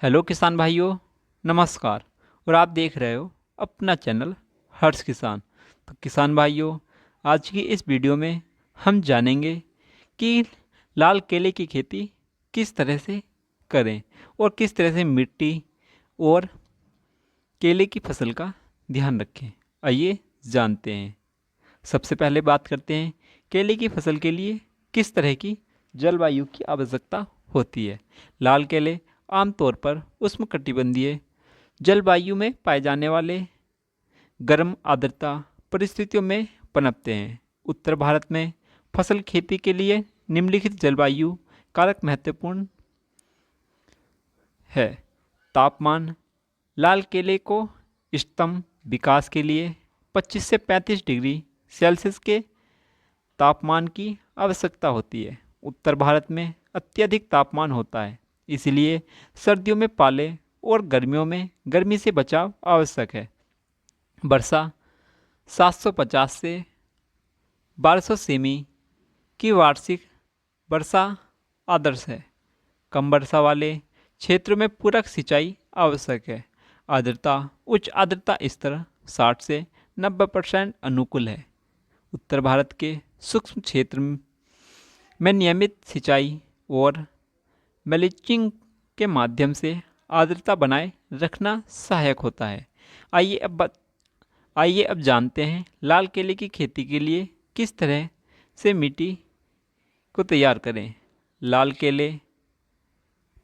Hello किसान भाइयों, नमस्कार। और आप देख रहे हो अपना चैनल हर्ष किसान। तो किसान भाइयों, आज की इस वीडियो में हम जानेंगे कि लाल केले की खेती किस तरह से करें और किस तरह से मिट्टी और केले की फसल का ध्यान रखें। आइए जानते हैं। सबसे पहले बात करते हैं केले की फसल के लिए किस तरह की जलवायु की आवश्यकता होती है। लाल केले आमतौर पर उष्णकटिबंधीय जलवायु में पाए जाने वाले गर्म आर्द्रता परिस्थितियों में पनपते हैं। उत्तर भारत में फसल खेती के लिए निम्नलिखित जलवायु कारक महत्वपूर्ण है। तापमान: लाल केले को इष्टतम विकास के लिए 25 से 35 डिग्री सेल्सियस के तापमान की आवश्यकता होती है। उत्तर भारत में अत्यधिक तापमान होता है, इसलिए सर्दियों में पाले और गर्मियों में गर्मी से बचाव आवश्यक है। वर्षा: 750 से 1200 सेमी की वार्षिक वर्षा आदर्श है। कम वर्षा वाले क्षेत्रों में पूरक सिंचाई आवश्यक है। आर्द्रता: उच्च आर्द्रता स्तर 60 से 90% अनुकूल है। उत्तर भारत के सूक्ष्म क्षेत्र में नियमित सिंचाई और मल्चिंग के माध्यम से आर्द्रता बनाए रखना सहायक होता है। आइए अब जानते हैं लाल केले की खेती के लिए किस तरह से मिट्टी को तैयार करें। लाल केले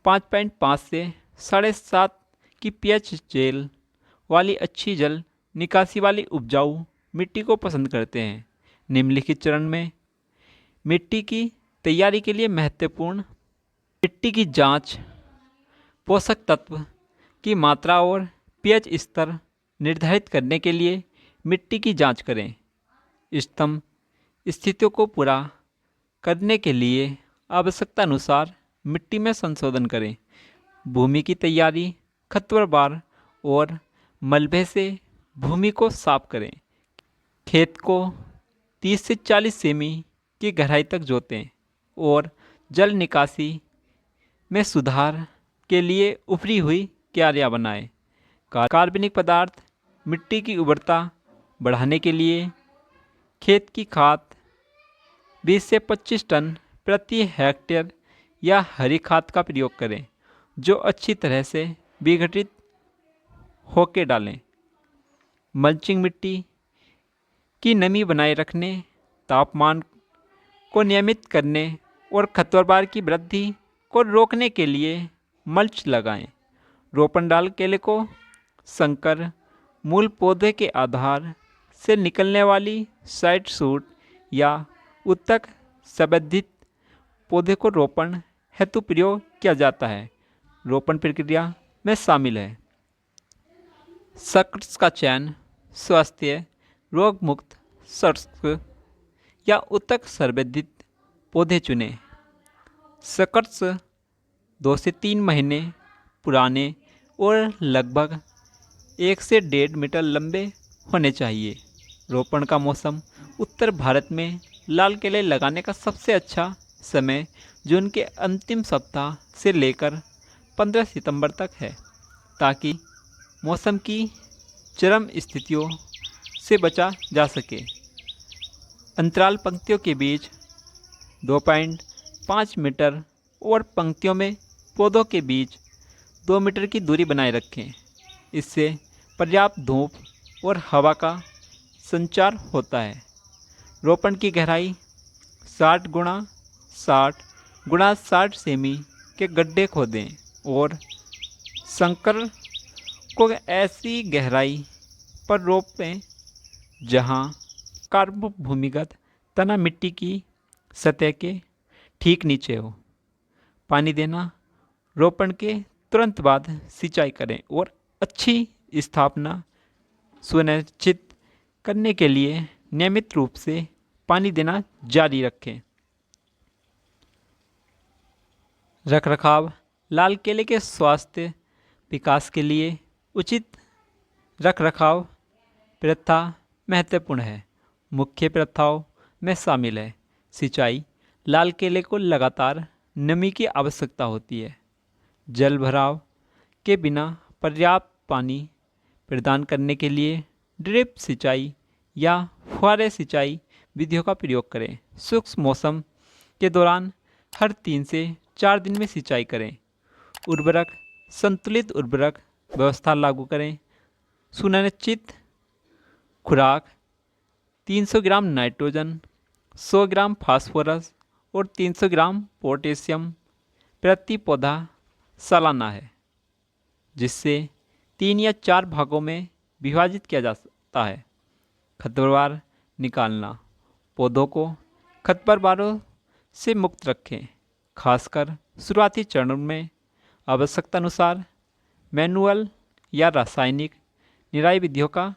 5.5 से 7.5 की पीएच जेल वाली अच्छी जल निकासी वाली उपजाऊ मिट्टी को पसंद करते हैं। निम्नलिखित चरण में मिट्टी की तैयारी के लिए महत्वपूर्ण: मिट्टी की जांच, पोषक तत्व की मात्रा और पीएच स्तर निर्धारित करने के लिए मिट्टी की जांच करें। इष्टतम स्थितियों को पूरा करने के लिए आवश्यकता अनुसार मिट्टी में संशोधन करें। भूमि की तैयारी: खरपतवार और मलबे से भूमि को साफ करें। खेत को 30 से 40 सेमी की गहराई तक जोतें और जल निकासी में सुधार के लिए उभरी हुई क्यारियाँ बनाएं। कार्बनिक पदार्थ: मिट्टी की उर्वरता बढ़ाने के लिए खेत की खाद 20 से 25 टन प्रति हेक्टेयर या हरी खाद का प्रयोग करें, जो अच्छी तरह से विघटित होकर डालें। मल्चिंग: मिट्टी की नमी बनाए रखने, तापमान को नियमित करने और खरपतवार की वृद्धि को रोकने के लिए मल्च लगाएं। रोपण: डाल केले को संकर मूल पौधे के आधार से निकलने वाली साइड शूट या उत्तक संवर्धित पौधे को रोपण हेतु प्रयोग किया जाता है। रोपण प्रक्रिया में शामिल है: शक्ट्स का चयन, स्वास्थ्य रोग मुक्त शक्ट्स या उत्तक संवर्धित पौधे चुनें। शक्ट्स 2 से 3 महीने पुराने और लगभग 1 से 1.5 मीटर लंबे होने चाहिए। रोपण का मौसम: उत्तर भारत में लाल केले लगाने का सबसे अच्छा समय जून के अंतिम सप्ताह से लेकर 15 सितंबर तक है, ताकि मौसम की चरम स्थितियों से बचा जा सके। अंतराल: पंक्तियों के बीच 2.5 मीटर और पंक्तियों में पौधों के बीच 2 मीटर की दूरी बनाए रखें। इससे पर्याप्त धूप और हवा का संचार होता है। रोपण की गहराई: 60 गुणा 60 गुणा 60 सेमी के गड्ढे खोदें और संकर को ऐसी गहराई पर रोपें जहां कार्ब भूमिगत तना मिट्टी की सतह के ठीक नीचे हो। पानी देना: रोपण के तुरंत बाद सिंचाई करें और अच्छी स्थापना सुनिश्चित करने के लिए नियमित रूप से पानी देना जारी रखें। रखरखाव: लाल केले के स्वास्थ्य विकास के लिए उचित रखरखाव प्रथा महत्वपूर्ण है। मुख्य प्रथाओं में शामिल है: सिंचाई: लाल केले को लगातार नमी की आवश्यकता होती है। जल भराव के बिना पर्याप्त पानी प्रदान करने के लिए ड्रिप सिंचाई या फुहारे सिंचाई विधियों का प्रयोग करें। शुष्क मौसम के दौरान हर 3 से 4 दिन में सिंचाई करें। उर्वरक संतुलित उर्वरक व्यवस्था लागू करें। सुनिश्चित खुराक 300 ग्राम नाइट्रोजन, 100 ग्राम फास्फोरस और 300 ग्राम पोटेशियम प्रति पौधा सालाना है, जिससे 3 या 4 भागों में विभाजित किया जा सकता है। खरपतवार निकालना, पौधों को खरपतवारों से मुक्त रखें, खासकर शुरुआती चरणों में। आवश्यकता अनुसार मैनुअल या रासायनिक निराई विधियों का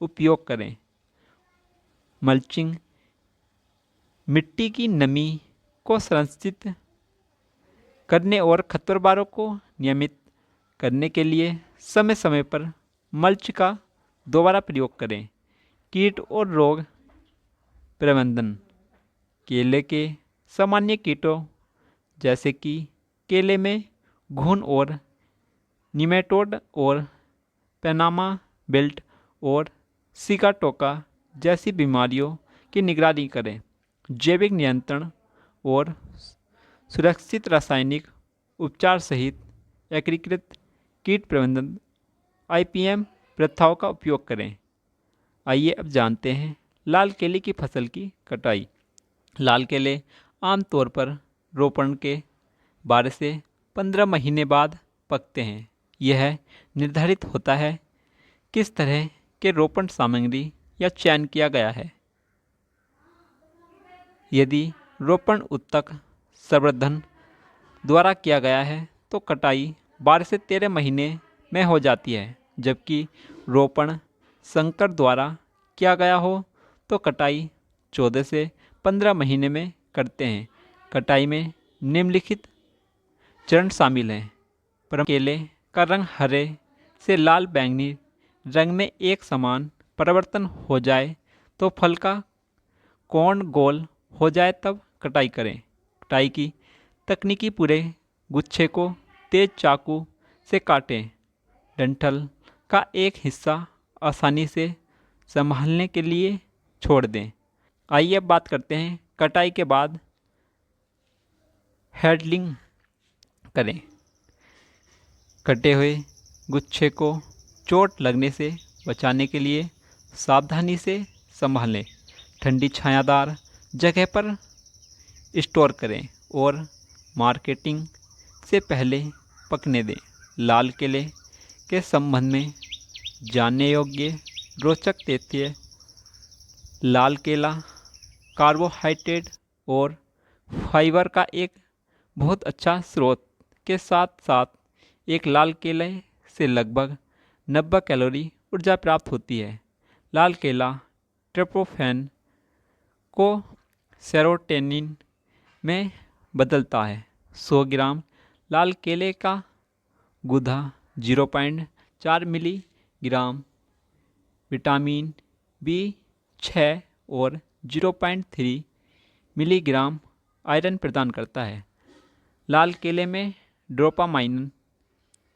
उपयोग करें। मल्चिंग मिट्टी की नमी को संरक्षित करने और खरपतवारों को नियमित करने के लिए समय समय पर मल्च का दोबारा प्रयोग करें। कीट और रोग प्रबंधन, केले के सामान्य कीटों जैसे कि केले में घुन और निमेटोड और पैनामा बेल्ट और सिकाटोका जैसी बीमारियों की निगरानी करें। जैविक नियंत्रण और सुरक्षित रासायनिक उपचार सहित एकीकृत कीट प्रबंधन IPM प्रथाओं का उपयोग करें। आइए अब जानते हैं लाल केले की फसल की कटाई। लाल केले आमतौर पर रोपण के 12 से 15 महीने बाद पकते हैं। यह निर्धारित होता है किस तरह के रोपण सामग्री या चयन किया गया है। यदि रोपण उत्तक संवर्धन द्वारा किया गया है तो कटाई 12 से 13 महीने में हो जाती है, जबकि रोपण संकर द्वारा किया गया हो तो कटाई 14 से 15 महीने में करते हैं। कटाई में निम्नलिखित चरण शामिल हैं। केले का रंग हरे से लाल बैंगनी रंग में एक समान परिवर्तन हो जाए तो फल का कोण गोल हो जाए तब कटाई करें। कटाई की तकनीकी पूरे गुच्छे को तेज चाकू से काटें। डंठल का एक हिस्सा आसानी से संभालने के लिए छोड़ दें। आइए अब बात करते हैं कटाई के बाद हैंडलिंग करें। कटे हुए गुच्छे को चोट लगने से बचाने के लिए सावधानी से संभालें। ठंडी छायादार जगह पर स्टोर करें और मार्केटिंग से पहले पकने दें। लाल केले के संबंध में जानने योग्य रोचक तथ्य। लाल केला कार्बोहाइड्रेट और फाइबर का एक बहुत अच्छा स्रोत के साथ साथ एक लाल केले से लगभग 90 कैलोरी ऊर्जा प्राप्त होती है। लाल केला ट्रिप्टोफैन को सेरोटोनिन में बदलता है। 100 ग्राम लाल केले का गूदा 0.4 मिलीग्राम विटामिन B6 और 0.3 मिलीग्राम आयरन प्रदान करता है। लाल केले में डोपामाइन,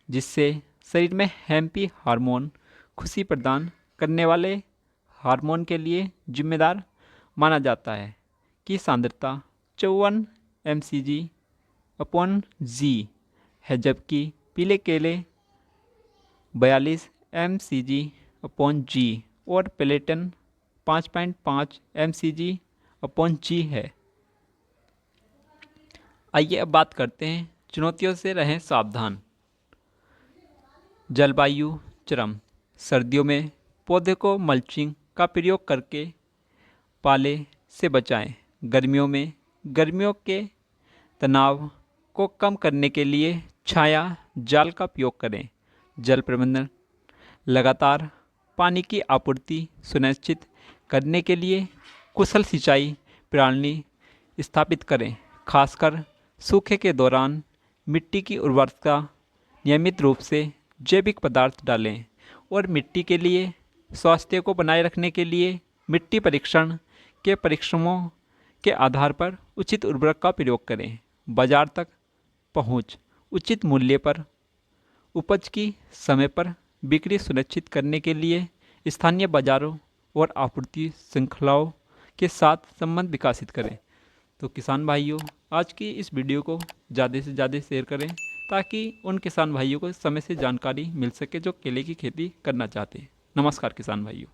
जिससे शरीर में हैप्पी हार्मोन खुशी प्रदान करने वाले हार्मोन के लिए जिम्मेदार माना जाता है, की सांद्रता 54 mcg/g है, जबकि पीले केले 42 mcg/g और पेलेटन 5.5 mcg/g है। आइए अब बात करते हैं चुनौतियों से रहें सावधान। जलवायु चरम। सर्दियों में पौधे को मल्चिंग का प्रयोग करके पाले से बचाएं। गर्मियों में गर्मियों के तनाव को कम करने के लिए छाया जाल का उपयोग करें। जल प्रबंधन। लगातार पानी की आपूर्ति सुनिश्चित करने के लिए कुशल सिंचाई प्रणाली स्थापित करें। खासकर सूखे के दौरान मिट्टी की उर्वरता नियमित रूप से जैविक पदार्थ डालें और मिट्टी के लिए स्वास्थ्य को बनाए रखने के लिए मिट्टी परीक्षण के परिश्रमों के आधार पर उचित उर्वरक का प्रयोग करें। बाजार तक पहुंच। उचित मूल्य पर उपज की समय पर बिक्री सुनिश्चित करने के लिए स्थानीय बाजारों और आपूर्ति श्रृंखलाओं के साथ संबंध विकसित करें। तो किसान भाइयों, आज की इस वीडियो को ज़्यादा से ज़्यादा शेयर करें ताकि उन किसान भाइयों को समय से जानकारी मिल सके जो केले की खेती करना चाहते हैं। नमस्कार किसान भाइयों।